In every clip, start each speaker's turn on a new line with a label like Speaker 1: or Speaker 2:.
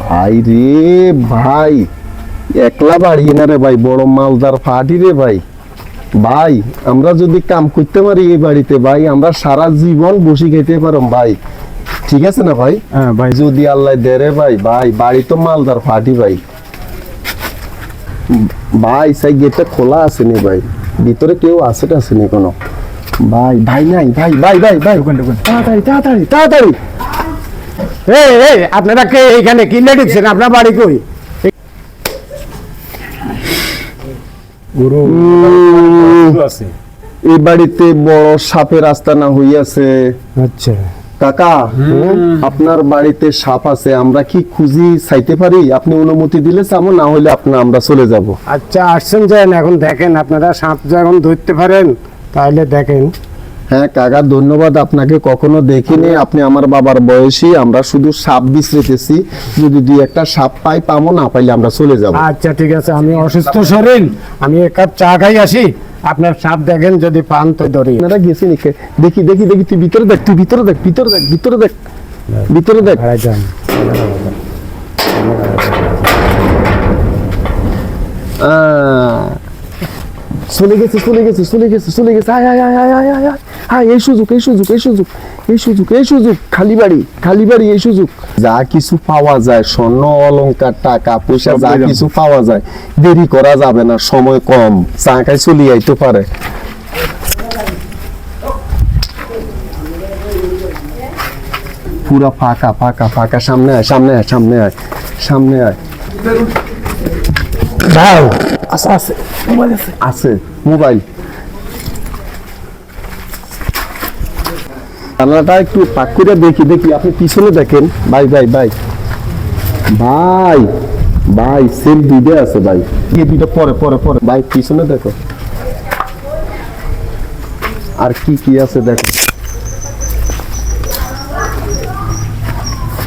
Speaker 1: ভাই রে ভাই, একলা বাড়ি না রে ভাই, বড় মালদার ফাটি রে ভাই। ভাই আমরা যদি কাম করতে পারি এই বাড়িতে ভাই, আমরা সারা জীবন বসে খেতে পারো ভাই, ঠিক আছে না ভাই?
Speaker 2: হ্যাঁ ভাই,
Speaker 1: যদি আল্লাহ দেরে ভাই, ভাই বাড়ি তো মালদার ফাটি ভাই। ভাই সেই গেটটা খোলা আছে নি ভাই, ভিতরে কেউ আসেনি কোনো? ভাই ভাই নাই, ভাই ভাই ভাই ভাই, তাড়াতাড়ি তাড়াতাড়ি তাড়াতাড়ি।
Speaker 2: এই আপনারা কে এখানে কি লেডিছেন? আপনার বাড়ি কই?
Speaker 1: এই বাড়িতে বড় সাপের আস্তানা হইয়াছে।
Speaker 2: আচ্ছা
Speaker 1: কাকা, আপনার বাড়িতে সাপ আছে, আমরা কি খুঁজি চাইতে পারি? আপনি অনুমতি দিলে যাবো, না হলে আমরা চলে যাব।
Speaker 2: আচ্ছা আসছেন, যান এখন দেখেন, আপনারা সাপ যখন ধরতে পারেন তাহলে দেখেন।
Speaker 1: হ্যাঁ কাকা, ধন্যবাদ আপনাকে, কখনো দেখিনি। আপনি আমার বাবার বয়সী, আমরা শুধু সাপ বিশ্রেতেছি, যদি দুই একটা সাপ পাই পাবো, না পাইলে আমরা চলে যাব।
Speaker 2: আচ্ছা ঠিক আছে, আমি অসুস্থ শরীর, আমি এক কাপ চা খাই আসি, আপনার সাপ দেখেন, যদি পান তো ধরি।
Speaker 1: আপনারা গেছেন, দেখি দেখি দেখি, তুই ভিতরে দেখ, তুই ভিতরে দেখ, ভিতরে দেখ, ভিতরে দেখ, ভিতরে দেখ। চলে গেছে চলে গেছে চলে গেছে চলে গেছে। আয় আয় আয় আয় আয় আয় আয় আয়, এই সুযোগ এই সুযোগ এই সুযোগ এই সুযোগ এই সুযোগ, খালি বাড়ি খালি বাড়ি, এই সুযোগ। যা কিছু পাওয়া যায়, স্বর্ণ অলংকার টাকা পয়সা যা কিছু পাওয়া যায়, দেরি করা যাবে না, সময় কম, চা খাই চলে আইতে পারে। পুরা ফাঁকা ফাঁকা ফাঁকা, সামনে আয় সামনে আয় সামনে আয় সামনে আয়। দাও, আছে আছে মোবাইল, আছে আছে মোবাইল। জানালাটা একটু পাক করে দেখি দেখি, আপনি পিছনে দেখেন। ভাই ভাই ভাই ভাই ভাই, সেল দুইটা আছে ভাই, এই দুইটা পরে পরে পরে ভাই, পিছনে দেখো আর কি কি আছে দেখো।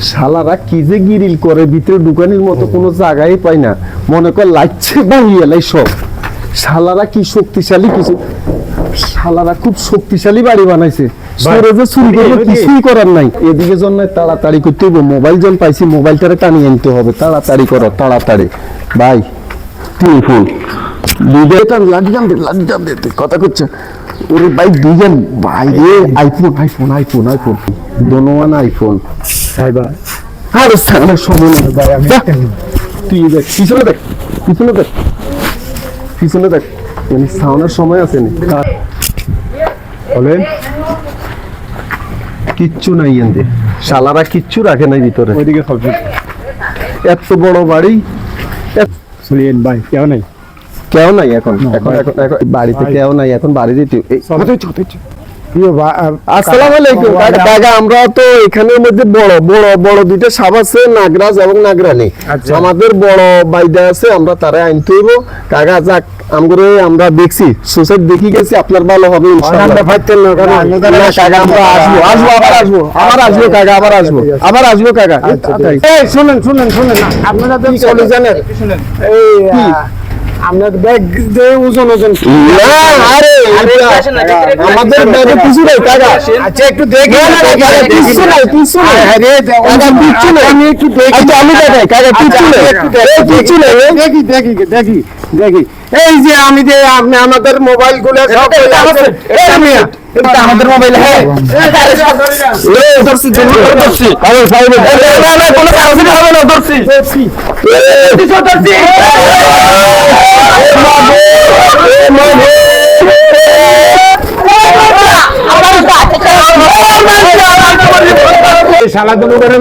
Speaker 1: শালারা কি যে গিরিল করে, ভিতরে দোকানের মতো কোনো জায়গায় পাই না, মনে কর লাগছে বাড়ি সব। শালারা কি শক্তিশালী, কিছু শালারা খুব শক্তিশালী বাড়ি বানাইছে, চুরি করবে, কিছুই করার নাই। এদিকে জন্য তাড়াতাড়ি করতে হবে, মোবাইল জন পাইছি, মোবাইলটারে টানিয়ে আনতে হবে, তাড়াতাড়ি করো তাড়াতাড়ি। ভাই টেলিফোন কথা করছে, ওরে ভাই দুইজন ভাই রে, আইফোন আইফোন আইফোন আইফোন, দোনোয়ান আইফোন। আরে সামনের সময় নেই ভাই, তুই দেখ পিছনে দেখ, পিছনে দেখ, পিছনে দেখ, সাউন্ডের সময় আছে নি বলেন? কিচ্ছু নাই এনতে, শালারা কিচ্ছু রাখে নাই ভিতরে।
Speaker 2: ওইদিকে সব
Speaker 1: এত বড় বাড়ি,
Speaker 2: শুনিয়েন ভাই, কেউ নাই,
Speaker 1: কেউ নাই এখন, এখন এখন এখন বাড়িতে কেউ নাই এখন, বাড়ি দিতে। আসসালামু আলাইকুম কাকা, আমরা তো এখানের মধ্যে বড় বড় বড় দুইটা সাপ আছে, নাগরাজ এবং নাগরানি। আমাদের বড় বাইদা আছে, আমরা তারা আনতে হইব কাকা। যাক আমরা দেখছি, সোসাইটি দেখি গেছি, আপনার ভালো হবে ইনশাআল্লাহ। কাকা আমরা আসবো আসবো আবার আসবো, আবার আসবো কাকা, আবার আসবো আবার আসবো কাকা।
Speaker 2: এই শুনেন শুনেন শুনেন, আপনারা তো চলে জানেন, এই আপনার ব্যাগ যে ওজন ওজন
Speaker 1: আরে আমাদের ব্যাগে কিছু নাই কাকা।
Speaker 2: আচ্ছা একটু দেখি,
Speaker 1: কিছু নাই কিছু নাই, আরে কিছু নাই, আমি একটু দেখি, আমি দেখাই কাকা, কিছু নাই কিছু নাই,
Speaker 2: দেখি দেখি দেখি দেখি। এই যে আমি যে আপনি আমাদের মোবাইল গুলো সব
Speaker 1: এটা আমাদের মোবাইল। হ্যাঁ ধরছি ধরছি, আরে ভাই না কোনো কাজ হবে না, ধরছি ধরছি ধরছি।
Speaker 2: শালা দুটো করে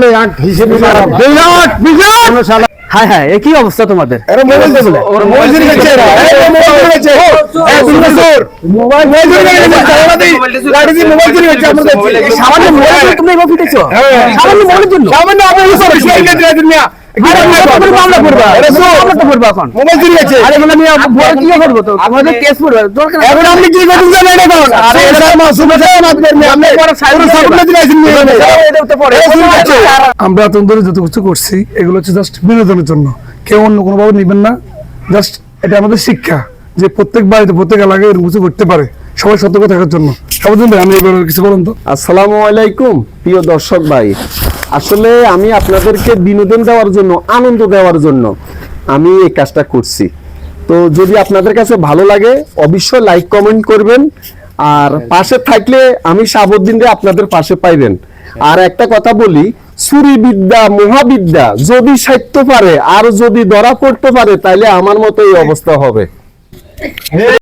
Speaker 2: হিসেবে বিরাট বিরাট শালা।
Speaker 3: হ্যাঁ হ্যাঁ, একই অবস্থা তোমাদের।
Speaker 2: মোবাইল দেবো, মোবাইল চুরি গেছে, মোবাইল গাড়ি দিয়ে মোবাইল চুরি হচ্ছে আমাদের।
Speaker 3: সামান্য মোবাইল তুমি এভাবে ফিটেছো, সামান্য মোবাইলের জন্য?
Speaker 2: সামান্য আপনি মামলা করবা, এখন মোবাইল চুরি গেছে।
Speaker 3: আরে বলে আমি ভয় কি করবো, তো আমাদের কেস পড়বে দরকার।
Speaker 2: এখন আপনি কি করতে জানেন? এখন আরে এটা মাসুম আছে, আপনি বড় সাইড সাইড দিয়েছেন, এটা তো পড়ে।
Speaker 4: আমরা তন্দুরে যত কিছু করছি এগুলো হচ্ছে জাস্ট বিনোদনের জন্য, কেউ অন্য কোনোভাবে নেবেন না। জাস্ট এটা আমাদের শিক্ষা যে প্রত্যেক বাড়িতে প্রত্যেক এলাকায় এরকম কিছু করতে পারে, সবাই সতর্ক থাকার জন্য। সবার জন্য আমি এবার কিছু বলুন তো।
Speaker 1: আসসালামু আলাইকুম প্রিয় দর্শক ভাই, আসলে আমি আপনাদেরকে বিনোদন দেওয়ার জন্য, আনন্দ দেওয়ার জন্য আমি এই কাজটা করছি। তো যদি আপনাদের কাছে ভালো লাগে অবশ্যই লাইক কমেন্ট করবেন, আর পাশে থাকলে আমি সাবধানে আপনাদের পাশে পাইবেন। আর একটা কথা বলি, ছুরি বিদ্যা মহাবিদ্যা যদি সাহিত্য পারে আর যদি ধরা পড়তে পারে তাহলে আমার মতো এই অবস্থা হবে।